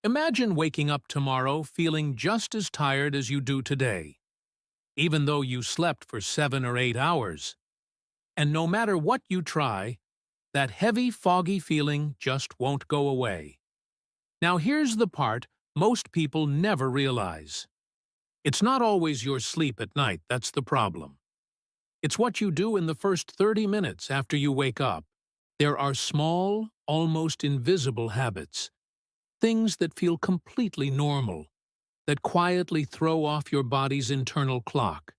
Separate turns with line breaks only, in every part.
Imagine waking up tomorrow feeling just as tired as you do today, even though you slept for 7 or 8 hours. And no matter what you try, that heavy, foggy feeling just won't go away. Now here's the part most people never realize. It's not always your sleep at night that's the problem. It's what you do in the first 30 minutes after you wake up. There are small, almost invisible habits, things that feel completely normal, that quietly throw off your body's internal clock.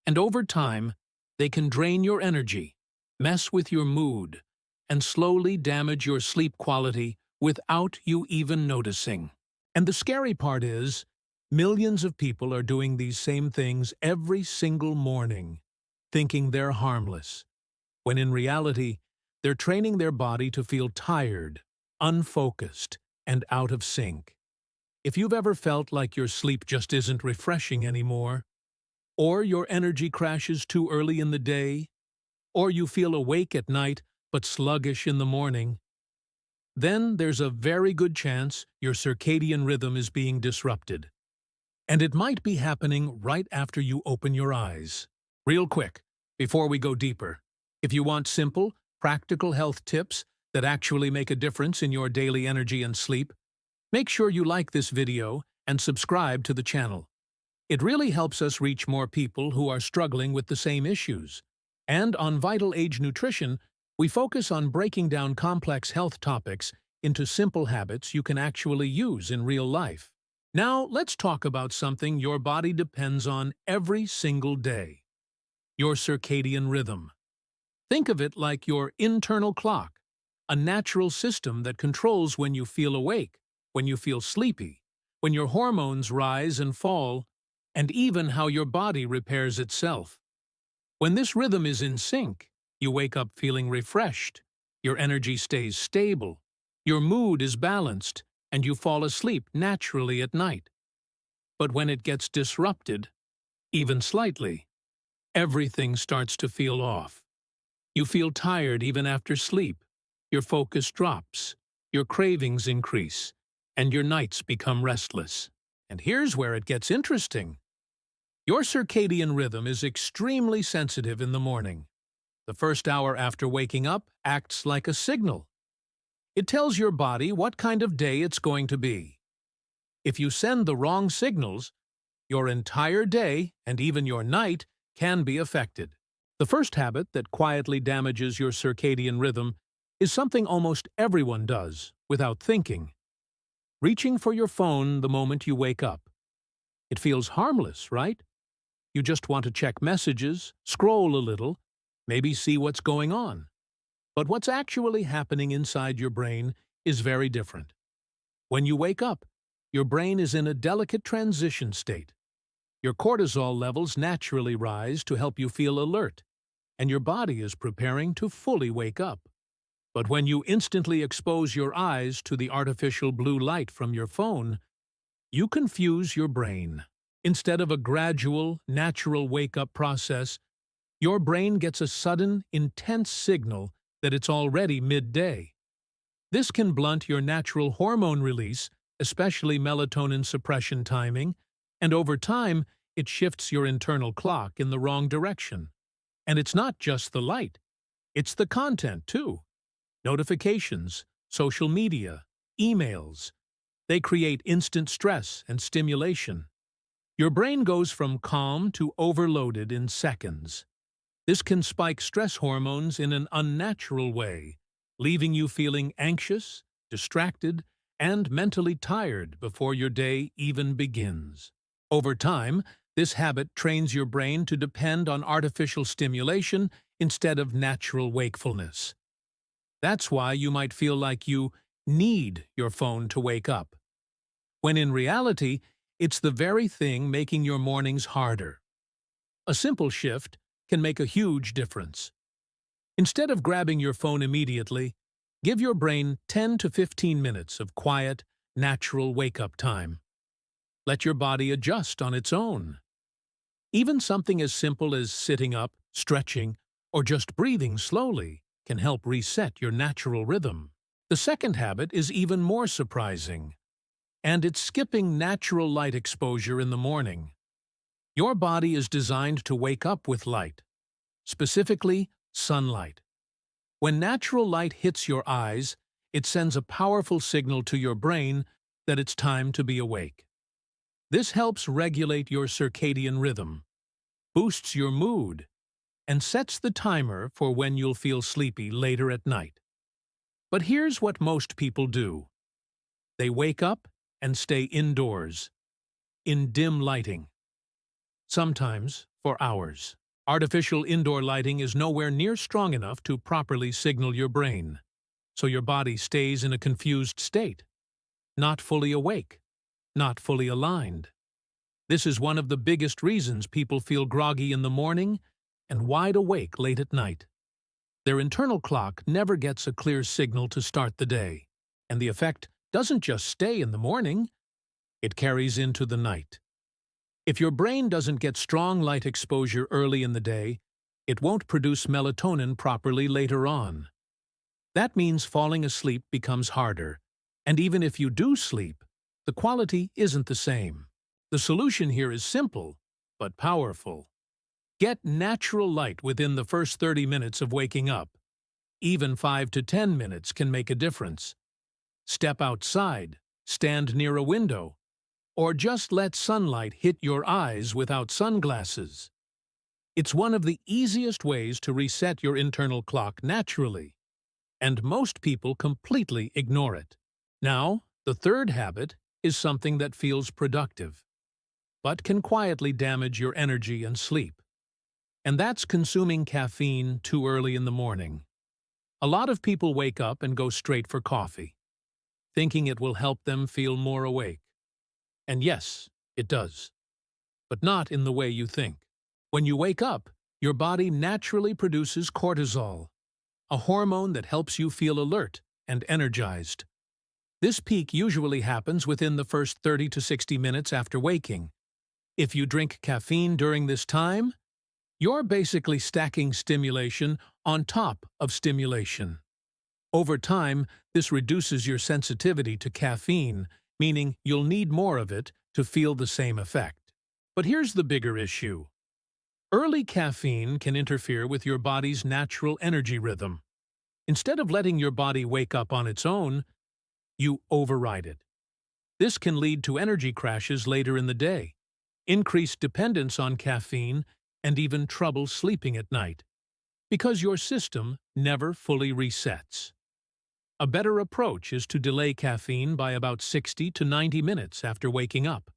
And over time, they can drain your energy, mess with your mood, and slowly damage your sleep quality without you even noticing. And the scary part is, millions of people are doing these same things every single morning, thinking they're harmless, when in reality, they're training their body to feel tired, unfocused, and out of sync. If you've ever felt like your sleep just isn't refreshing anymore, or your energy crashes too early in the day, or you feel awake at night but sluggish in the morning, then there's a very good chance your circadian rhythm is being disrupted. And it might be happening right after you open your eyes. Real quick, before we go deeper, if you want simple, practical health tips that actually make a difference in your daily energy and sleep, make sure you like this video and subscribe to the channel. It really helps us reach more people who are struggling with the same issues. And on Vital Age Nutrition, we focus on breaking down complex health topics into simple habits you can actually use in real life. Now, let's talk about something your body depends on every single day: your circadian rhythm. Think of it like your internal clock, a natural system that controls when you feel awake, when you feel sleepy, when your hormones rise and fall, and even how your body repairs itself. When this rhythm is in sync, you wake up feeling refreshed, your energy stays stable, your mood is balanced, and you fall asleep naturally at night. But when it gets disrupted, even slightly, everything starts to feel off. You feel tired even after sleep, your focus drops, your cravings increase, and your nights become restless. And here's where it gets interesting. Your circadian rhythm is extremely sensitive in the morning. The first hour after waking up acts like a signal. It tells your body what kind of day it's going to be. If you send the wrong signals, your entire day and even your night can be affected. The first habit that quietly damages your circadian rhythm is something almost everyone does without thinking: reaching for your phone the moment you wake up. It feels harmless, right? You just want to check messages, scroll a little, maybe see what's going on. But what's actually happening inside your brain is very different. When you wake up, your brain is in a delicate transition state. Your cortisol levels naturally rise to help you feel alert, and your body is preparing to fully wake up. But when you instantly expose your eyes to the artificial blue light from your phone, you confuse your brain. Instead of a gradual, natural wake-up process, your brain gets a sudden, intense signal that it's already midday. This can blunt your natural hormone release, especially melatonin suppression timing, and over time, it shifts your internal clock in the wrong direction. And it's not just the light. It's the content, too. Notifications, social media, emails. They create instant stress and stimulation. Your brain goes from calm to overloaded in seconds. This can spike stress hormones in an unnatural way, leaving you feeling anxious, distracted, and mentally tired before your day even begins. Over time, this habit trains your brain to depend on artificial stimulation instead of natural wakefulness. That's why you might feel like you need your phone to wake up, when in reality, it's the very thing making your mornings harder. A simple shift can make a huge difference. Instead of grabbing your phone immediately, give your brain 10 to 15 minutes of quiet, natural wake-up time. Let your body adjust on its own. Even something as simple as sitting up, stretching, or just breathing slowly can help reset your natural rhythm. The second habit is even more surprising. and it's skipping natural light exposure in the morning. Your body is designed to wake up with light, specifically sunlight. When natural light hits your eyes, it sends a powerful signal to your brain that it's time to be awake. This helps regulate your circadian rhythm, boosts your mood, and sets the timer for when you'll feel sleepy later at night. But here's what most people do. They wake up and stay indoors, in dim lighting, sometimes for hours. Artificial indoor lighting is nowhere near strong enough to properly signal your brain, so your body stays in a confused state, not fully awake, not fully aligned. This is one of the biggest reasons people feel groggy in the morning and wide awake late at night. Their internal clock never gets a clear signal to start the day, and the effect doesn't just stay in the morning, it carries into the night. If your brain doesn't get strong light exposure early in the day, it won't produce melatonin properly later on. That means falling asleep becomes harder, and even if you do sleep, the quality isn't the same. The solution here is simple, but powerful. Get natural light within the first 30 minutes of waking up. Even 5 to 10 minutes can make a difference. Step outside, stand near a window, or just let sunlight hit your eyes without sunglasses. It's one of the easiest ways to reset your internal clock naturally, and most people completely ignore it. Now, the third habit is something that feels productive, but can quietly damage your energy and sleep. And that's consuming caffeine too early in the morning. A lot of people wake up and go straight for coffee, thinking it will help them feel more awake. And yes, it does. But not in the way you think. When you wake up, your body naturally produces cortisol, a hormone that helps you feel alert and energized. This peak usually happens within the first 30 to 60 minutes after waking. If you drink caffeine during this time, you're basically stacking stimulation on top of stimulation. Over time, this reduces your sensitivity to caffeine, meaning you'll need more of it to feel the same effect. But here's the bigger issue. Early caffeine can interfere with your body's natural energy rhythm. Instead of letting your body wake up on its own, you override it. This can lead to energy crashes later in the day, increased dependence on caffeine, and even trouble sleeping at night, because your system never fully resets. A better approach is to delay caffeine by about 60 to 90 minutes after waking up.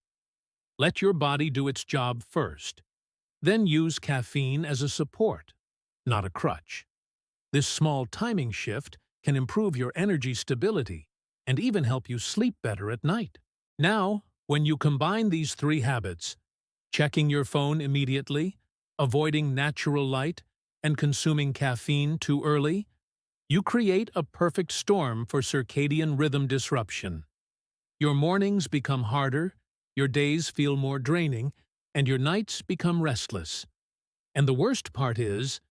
Let your body do its job first. Then use caffeine as a support, not a crutch. This small timing shift can improve your energy stability and even help you sleep better at night. Now, when you combine these three habits, checking your phone immediately, avoiding natural light, and consuming caffeine too early, you create a perfect storm for circadian rhythm disruption. Your mornings become harder, your days feel more draining, and your nights become restless. And the worst part is,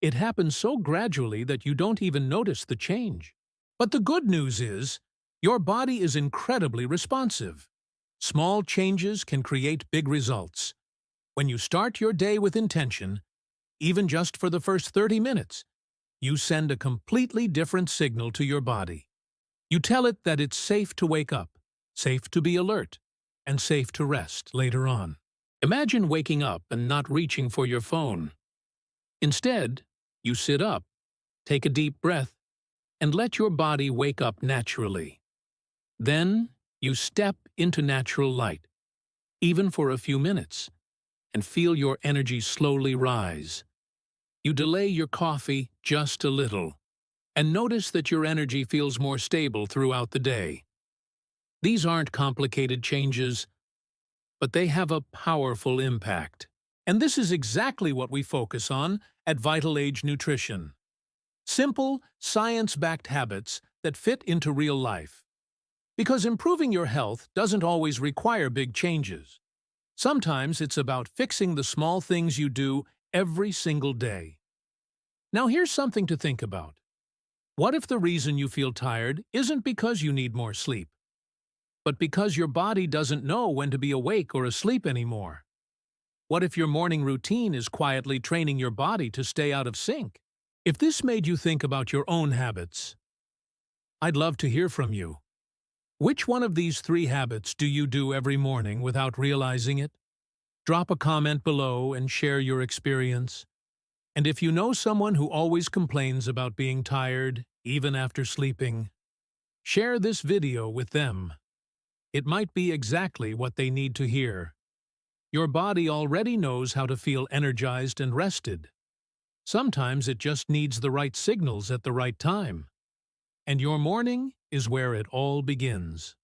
it happens so gradually that you don't even notice the change. But the good news is, your body is incredibly responsive. Small changes can create big results. When you start your day with intention, even just for the first 30 minutes, you send a completely different signal to your body. You tell it that it's safe to wake up, safe to be alert, and safe to rest later on. Imagine waking up and not reaching for your phone. Instead, you sit up, take a deep breath, and let your body wake up naturally. Then, you step into natural light, even for a few minutes, and feel your energy slowly rise. You delay your coffee just a little, and notice that your energy feels more stable throughout the day. These aren't complicated changes, but they have a powerful impact. And this is exactly what we focus on at Vital Age Nutrition. Simple, science-backed habits that fit into real life. Because improving your health doesn't always require big changes. Sometimes it's about fixing the small things you do every single day. Now here's something to think about. What if the reason you feel tired isn't because you need more sleep? but because your body doesn't know when to be awake or asleep anymore. What if your morning routine is quietly training your body to stay out of sync? If this made you think about your own habits, I'd love to hear from you. Which one of these 3 habits do you do every morning without realizing it? Drop a comment below and share your experience. And if you know someone who always complains about being tired, even after sleeping, share this video with them. It might be exactly what they need to hear. Your body already knows how to feel energized and rested. Sometimes it just needs the right signals at the right time. And your morning is where it all begins.